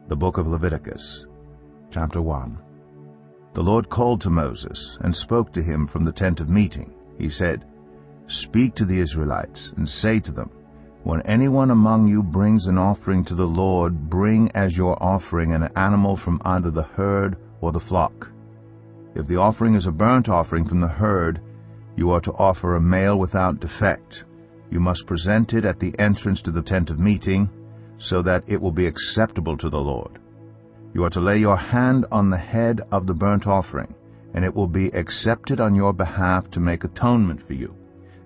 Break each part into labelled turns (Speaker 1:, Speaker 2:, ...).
Speaker 1: The book of Leviticus, chapter 1. The Lord called to Moses and spoke to him from the tent of meeting. He said, "Speak to the Israelites and say to them, when anyone among you brings an offering to the Lord, bring as your offering an animal from either the herd or the flock. If the offering is a burnt offering from the herd, you are to offer a male without defect. You must present it at the entrance to the tent of meeting, so that it will be acceptable to the Lord. You are to lay your hand on the head of the burnt offering, and it will be accepted on your behalf to make atonement for you.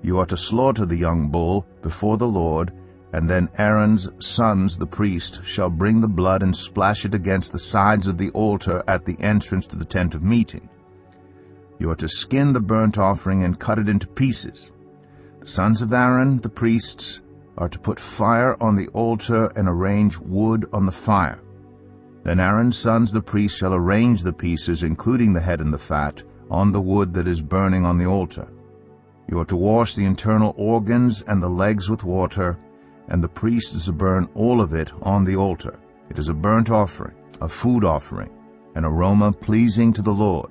Speaker 1: You are to slaughter the young bull before the Lord, and then Aaron's sons, the priest, shall bring the blood and splash it against the sides of the altar at the entrance to the tent of meeting. You are to skin the burnt offering and cut it into pieces. The sons of Aaron, the priests, are to put fire on the altar and arrange wood on the fire. Then Aaron's sons, the priests, shall arrange the pieces, including the head and the fat, on the wood that is burning on the altar. You are to wash the internal organs and the legs with water, and the priest is to burn all of it on the altar. It is a burnt offering, a food offering, an aroma pleasing to the Lord.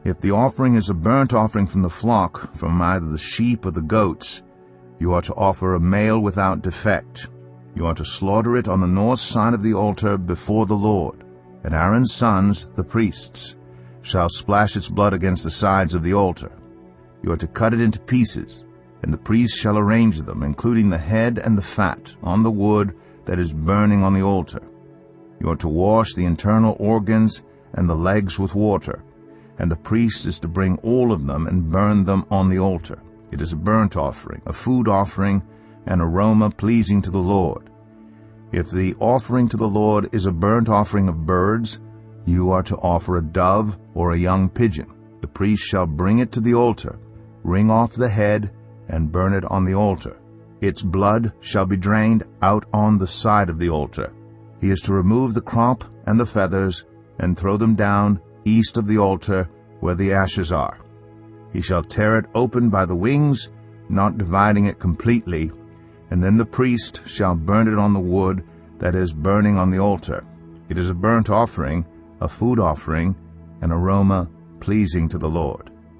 Speaker 1: If the offering is a burnt offering from the flock, from either the sheep or the goats, you are to offer a male without defect. You are to slaughter it on the north side of the altar before the Lord, and Aaron's sons, the priests, shall splash its blood against the sides of the altar. You are to cut it into pieces, and the priest shall arrange them, including the head and the fat, on the wood that is burning on the altar. You are to wash the internal organs and the legs with water, and the priest is to bring all of them and burn them on the altar. It is a burnt offering, a food offering, an aroma pleasing to the Lord. If the offering to the Lord is a burnt offering of birds, you are to offer a dove or a young pigeon. The priest shall bring it to the altar, wring off the head, and burn it on the altar. Its blood shall be drained out on the side of the altar. He is to remove the crop and the feathers, and throw them down east of the altar where the ashes are. He shall tear it open by the wings, not dividing it completely, and then the priest shall burn it on the wood that is burning on the altar. It is a burnt offering, a food offering, an aroma pleasing to the Lord.